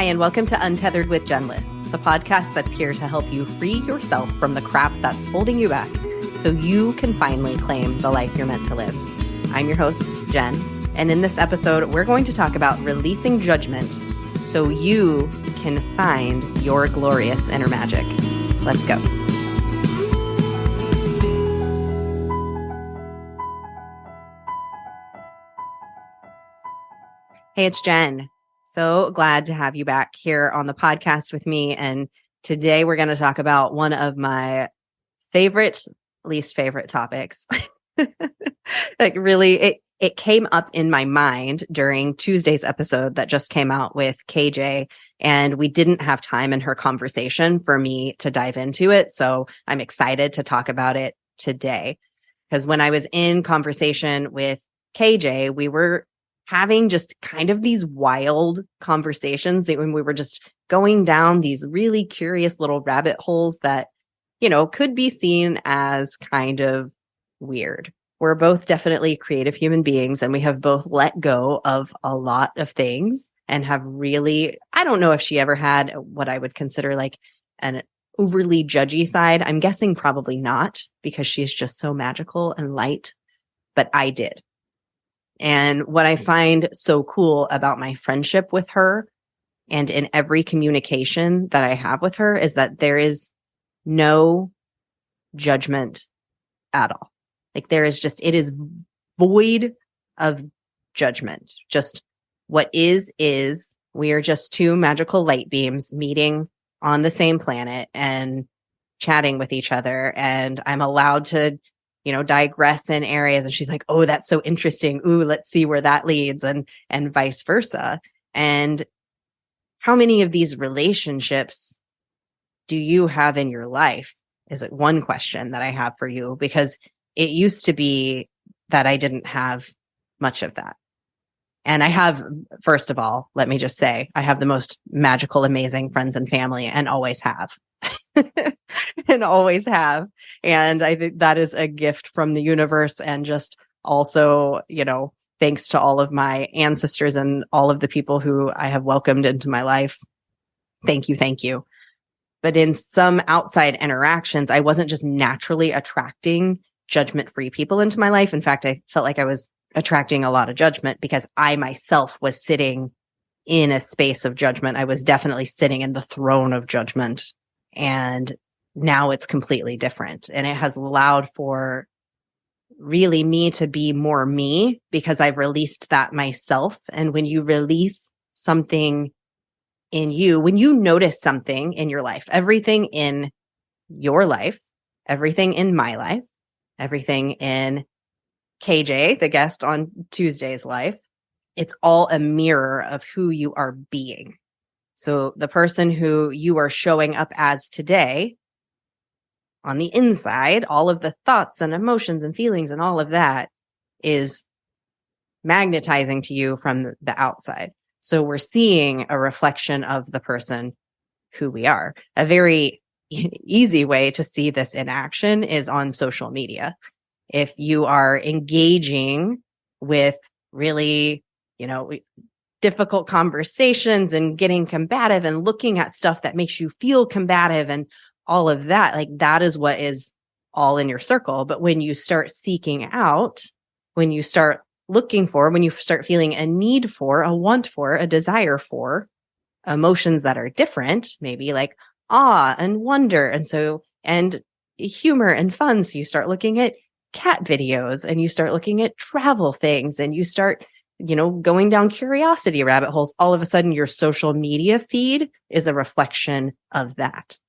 Hi, and welcome to Untethered with Jenless, the podcast that's here to help you free yourself from the crap that's holding you back so you can finally claim the life you're meant to live. I'm your host, Jen, and in this episode, we're going to talk about releasing judgment so you can find your glorious inner magic. Let's go. Hey, it's Jen. So glad to have you back here on the podcast with me. And today we're going to talk about one of my least favorite topics. Like really, it came up in my mind during Tuesday's episode that just came out with KJ, and we didn't have time in her conversation for me to dive into it. So I'm excited to talk about it today. Because when I was in conversation with KJ, we were having just kind of these wild conversations that when we were just going down these really curious little rabbit holes that, you know, could be seen as kind of weird. We're both definitely creative human beings, and we have both let go of a lot of things and have really, I don't know if she ever had what I would consider like an overly judgy side. I'm guessing probably not, because she's just so magical and light, but I did. And what I find so cool about my friendship with her and in every communication that I have with her is that there is no judgment at all. Like it is void of judgment. Just what is. We are just two magical light beams meeting on the same planet and chatting with each other. And I'm allowed to digress in areas. And she's like, oh, that's so interesting. Ooh, let's see where that leads, and vice versa. And how many of these relationships do you have in your life is one question that I have for you, because it used to be that I didn't have much of that. And I have, first of all, let me just say, I have the most magical, amazing friends and family, and always have. And always have. And I think that is a gift from the universe. And just also, thanks to all of my ancestors and all of the people who I have welcomed into my life. Thank you. Thank you. But in some outside interactions, I wasn't just naturally attracting judgment-free people into my life. In fact, I felt like I was attracting a lot of judgment because I myself was sitting in a space of judgment. I was definitely sitting in the throne of judgment. And now it's completely different. And it has allowed for really me to be more me, because I've released that myself. And when you release something in you, when you notice something in your life, everything in your life, everything in my life, everything in KJ, the guest on Tuesday's life, it's all a mirror of who you are being. So the person who you are showing up as today, on the inside, all of the thoughts and emotions and feelings and all of that is magnetizing to you from the outside. So we're seeing a reflection of the person who we are. A very easy way to see this in action is on social media. If you are engaging with really, difficult conversations and getting combative and looking at stuff that makes you feel combative and all of that, like that is what is all in your circle. But when you start seeking out, when you start looking for, when you start feeling a need for, a want for, a desire for emotions that are different, maybe like awe and wonder and humor and fun. So you start looking at cat videos, and you start looking at travel things, and you start going down curiosity rabbit holes. All of a sudden, your social media feed is a reflection of that.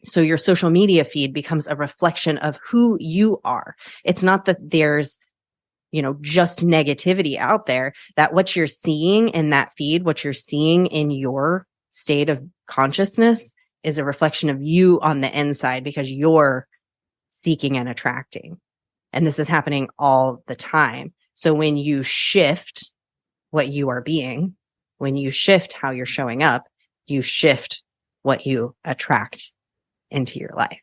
So your social media feed becomes a reflection of who you are. It's not that there's, just negativity out there, that what you're seeing in that feed, what you're seeing in your state of consciousness is a reflection of you on the inside, because you're seeking and attracting. And this is happening all the time. So when you shift what you are being, when you shift how you're showing up, you shift what you attract into your life.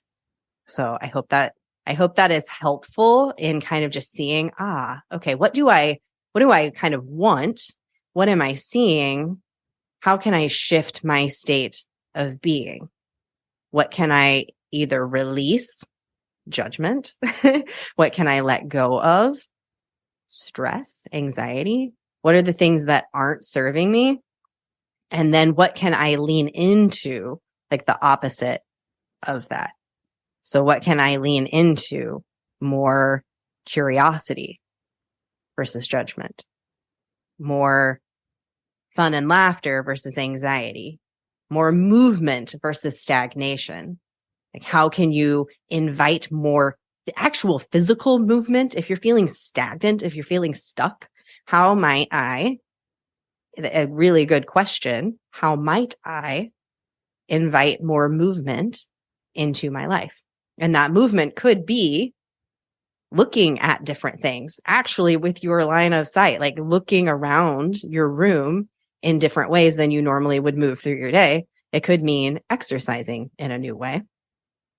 So I hope that is helpful in kind of just seeing, okay, what do I kind of want? What am I seeing? how can I shift my state of being? What can I either release? Judgment. What can I let go of? Stress, anxiety. What are the things that aren't serving me? And then what can I lean into, like the opposite of that? So what can I lean into? More curiosity versus judgment, more fun and laughter versus anxiety, more movement versus stagnation. Like, how can you invite more the actual physical movement? If you're feeling stagnant, if you're feeling stuck, how might I, a really good question, how might I invite more movement into my life? And that movement could be looking at different things, actually with your line of sight, like looking around your room in different ways than you normally would move through your day. It could mean exercising in a new way.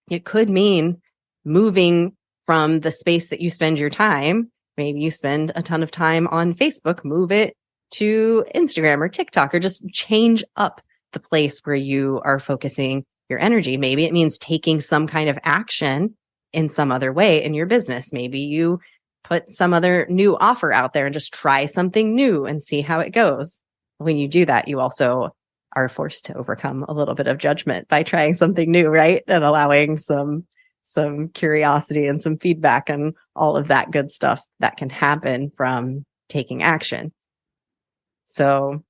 It could mean moving from the space that you spend your time. Maybe you spend a ton of time on Facebook, move it to Instagram or TikTok, or just change up the place where you are focusing your energy. Maybe it means taking some kind of action in some other way in your business. Maybe you put some other new offer out there and just try something new and see how it goes. When you do that, you also are forced to overcome a little bit of judgment by trying something new, right? And allowing some curiosity and some feedback and all of that good stuff that can happen from taking action. So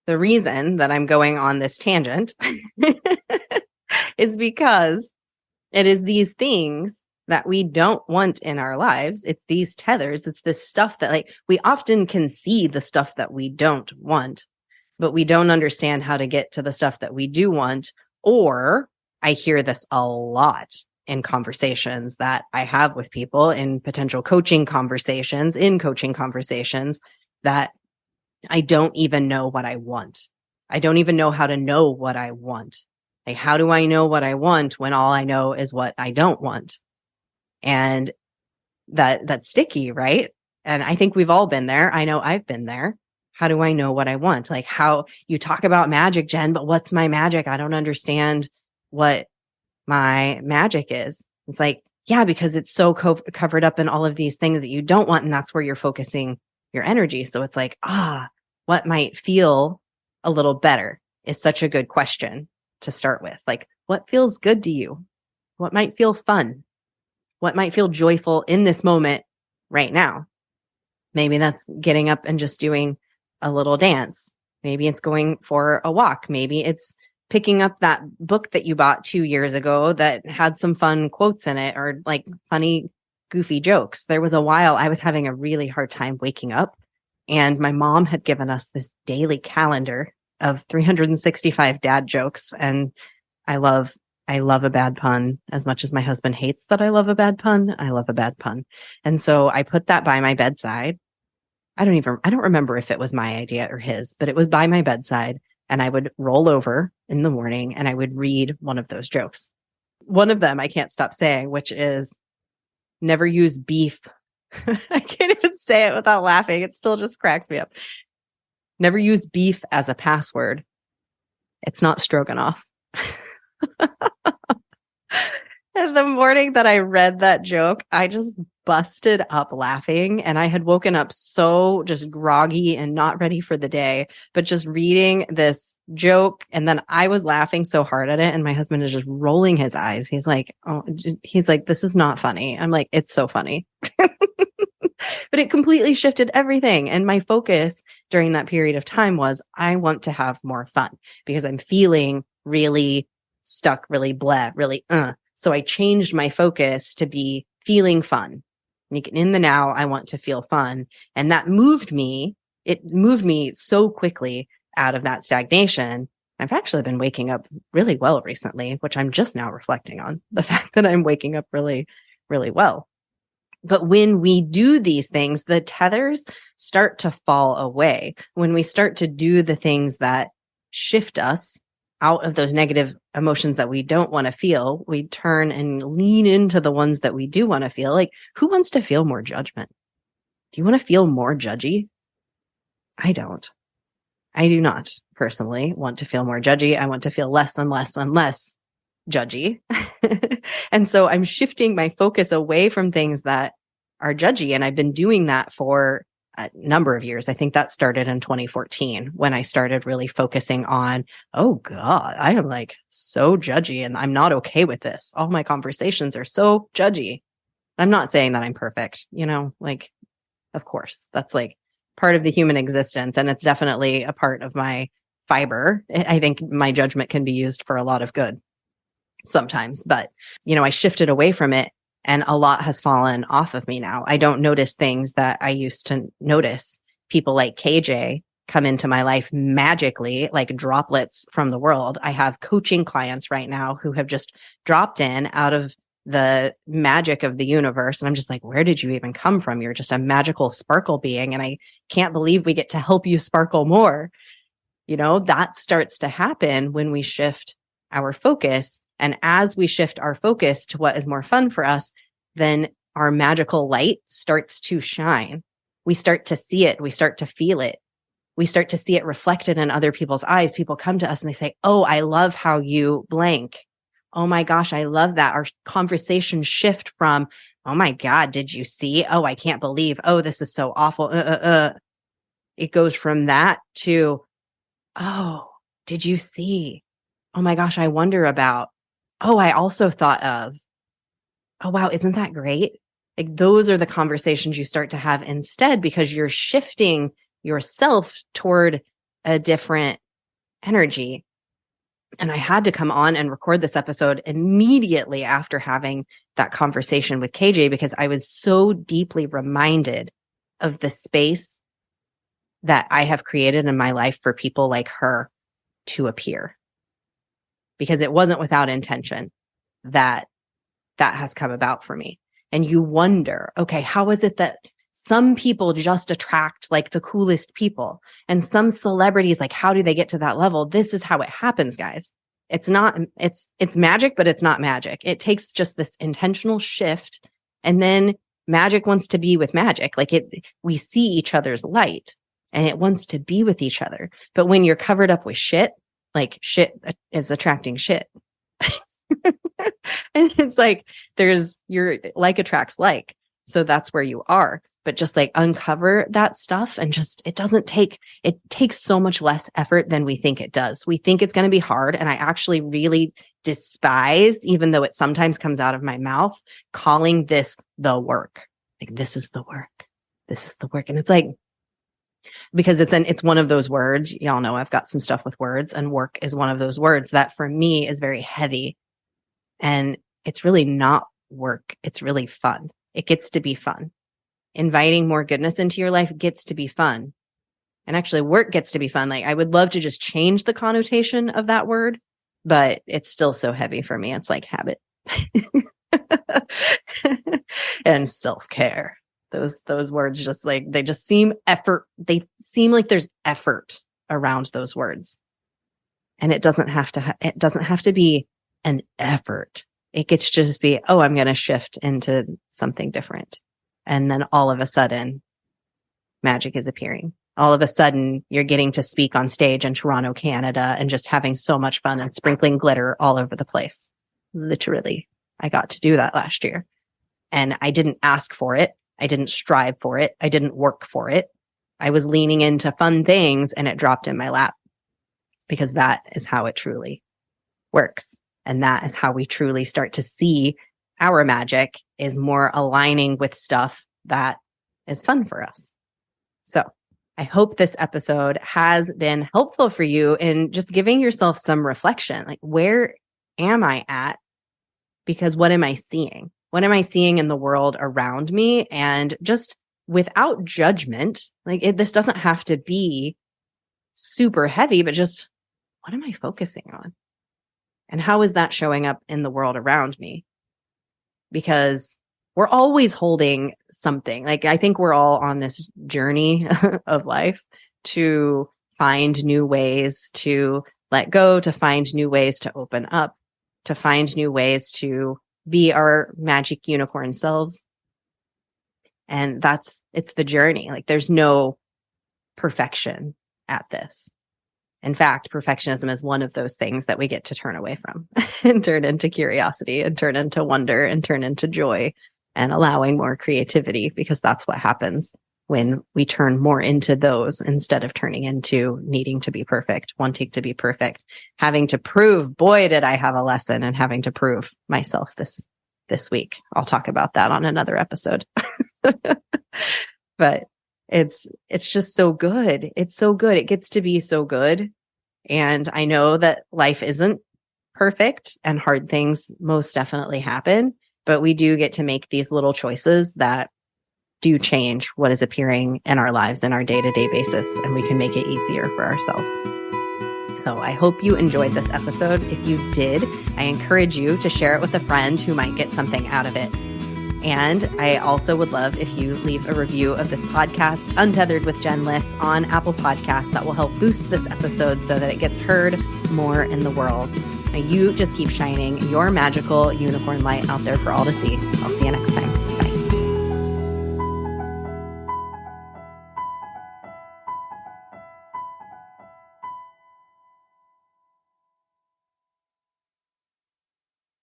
the reason that I'm going on this tangent is because it is these things that we don't want in our lives. It's these tethers. It's this stuff that, like, we often can see the stuff that we don't want, but we don't understand how to get to the stuff that we do want. Or I hear this a lot in conversations that I have with people, in potential coaching conversations, that I don't even know what I want. I don't even know how to know what I want. Like, how do I know what I want when all I know is what I don't want? And that's sticky, right? And I think we've all been there. I know I've been there. How do I know what I want? Like, how you talk about magic, Jen, but what's my magic? I don't understand what my magic is. It's like, yeah, because it's so covered up in all of these things that you don't want. And that's where you're focusing your energy. So it's like, what might feel a little better is such a good question to start with. Like, what feels good to you? What might feel fun? What might feel joyful in this moment right now? Maybe that's getting up and just doing a little dance. Maybe it's going for a walk. Maybe it's picking up that book that you bought 2 years ago that had some fun quotes in it, or like funny, goofy jokes. There was a while I was having a really hard time waking up, and my mom had given us this daily calendar of 365 dad jokes. And I love a bad pun as much as my husband hates that I love a bad pun. I love a bad pun. And so I put that by my bedside. I don't remember if it was my idea or his, but it was by my bedside, and I would roll over in the morning and I would read one of those jokes. One of them I can't stop saying, which is never use beef. I can't even say it without laughing. It still just cracks me up. Never use beef as a password. It's not stroganoff. And the morning that I read that joke, I just busted up laughing, and I had woken up so just groggy and not ready for the day, but just reading this joke. And then I was laughing so hard at it, and my husband is just rolling his eyes. He's like, this is not funny. I'm like, it's so funny. But it completely shifted everything. And my focus during that period of time was, I want to have more fun because I'm feeling really stuck, really blah, really So I changed my focus to be feeling fun. In the now, I want to feel fun. And that moved me. It moved me so quickly out of that stagnation. I've actually been waking up really well recently, which I'm just now reflecting on the fact that I'm waking up really, really well. But when we do these things, the tethers start to fall away. When we start to do the things that shift us out of those negative emotions that we don't want to feel, we turn and lean into the ones that we do want to feel. Like, who wants to feel more judgment? Do you want to feel more judgy? I don't. I do not personally want to feel more judgy. I want to feel less and less and less judgy. And so I'm shifting my focus away from things that are judgy. And I've been doing that for a number of years. I think that started in 2014 when I started really focusing on, oh God, I am like so judgy and I'm not okay with this. All my conversations are so judgy. I'm not saying that I'm perfect, like, of course, that's like part of the human existence. And it's definitely a part of my fiber. I think my judgment can be used for a lot of good sometimes, but I shifted away from it and a lot has fallen off of me now. I don't notice things that I used to notice. People like KJ come into my life magically, like droplets from the world. I have coaching clients right now who have just dropped in out of the magic of the universe. And I'm just like, where did you even come from? You're just a magical sparkle being. And I can't believe we get to help you sparkle more. That starts to happen when we shift our focus. And as we shift our focus to what is more fun for us, then our magical light starts to shine. We start to see it. We start to feel it. We start to see it reflected in other people's eyes. People come to us and they say, oh, I love how you blank. Oh my gosh, I love that. Our conversation shift from, oh my God, did you see? Oh, I can't believe. Oh, this is so awful. It goes from that to, oh, did you see? Oh my gosh, I wonder about. Oh, I also thought of. Oh, wow, isn't that great? Like those are the conversations you start to have instead because you're shifting yourself toward a different energy. And I had to come on and record this episode immediately after having that conversation with KJ because I was so deeply reminded of the space that I have created in my life for people like her to appear. Because it wasn't without intention that has come about for me. And you wonder, okay, how is it that some people just attract like the coolest people and some celebrities, like how do they get to that level? This is how it happens, guys. It's magic, but it's not magic. It takes just this intentional shift. And then magic wants to be with magic. We see each other's light and it wants to be with each other. But when you're covered up with shit, like shit is attracting shit. And it's like your like attracts like. So that's where you are. But just like uncover that stuff and it takes so much less effort than we think it does. We think it's going to be hard. And I actually really despise, even though it sometimes comes out of my mouth, calling this the work. Like, this is the work. This is the work. And it's like, because it's one of those words, y'all know I've got some stuff with words, and work is one of those words that for me is very heavy. And it's really not work. It's really fun. It gets to be fun. Inviting more goodness into your life gets to be fun. And actually work gets to be fun. Like I would love to just change the connotation of that word, but it's still so heavy for me. It's like habit and self-care. Those words just like, they just seem effort. They seem like there's effort around those words. And it doesn't have to be an effort. It gets to just be, oh, I'm going to shift into something different. And then all of a sudden, magic is appearing. All of a sudden, you're getting to speak on stage in Toronto, Canada, and just having so much fun and sprinkling glitter all over the place. Literally, I got to do that last year. And I didn't ask for it. I didn't strive for it. I didn't work for it. I was leaning into fun things and it dropped in my lap because that is how it truly works. And that is how we truly start to see our magic is more aligning with stuff that is fun for us. So I hope this episode has been helpful for you in just giving yourself some reflection. Like, where am I at? Because what am I seeing? What am I seeing in the world around me? And just without judgment, this doesn't have to be super heavy, but just what am I focusing on? And how is that showing up in the world around me? Because we're always holding something. Like, I think we're all on this journey of life to find new ways to let go, to find new ways to open up, to find new ways to be our magic unicorn selves. And it's the journey. Like, there's no perfection at this. In fact, perfectionism is one of those things that we get to turn away from and turn into curiosity and turn into wonder and turn into joy and allowing more creativity, because that's what happens when we turn more into those instead of turning into needing to be perfect, wanting to be perfect, having to prove, boy, did I have a lesson and having to prove myself this week. I'll talk about that on another episode. But it's just so good. It's so good. It gets to be so good. And I know that life isn't perfect and hard things most definitely happen, but we do get to make these little choices that do change what is appearing in our lives in our day-to-day basis, and we can make it easier for ourselves. So I hope you enjoyed this episode. If you did, I encourage you to share it with a friend who might get something out of it. And I also would love if you leave a review of this podcast, Untethered with Jen Liss, on Apple Podcasts. That will help boost this episode so that it gets heard more in the world. Now you just keep shining your magical unicorn light out there for all to see. I'll see you next time.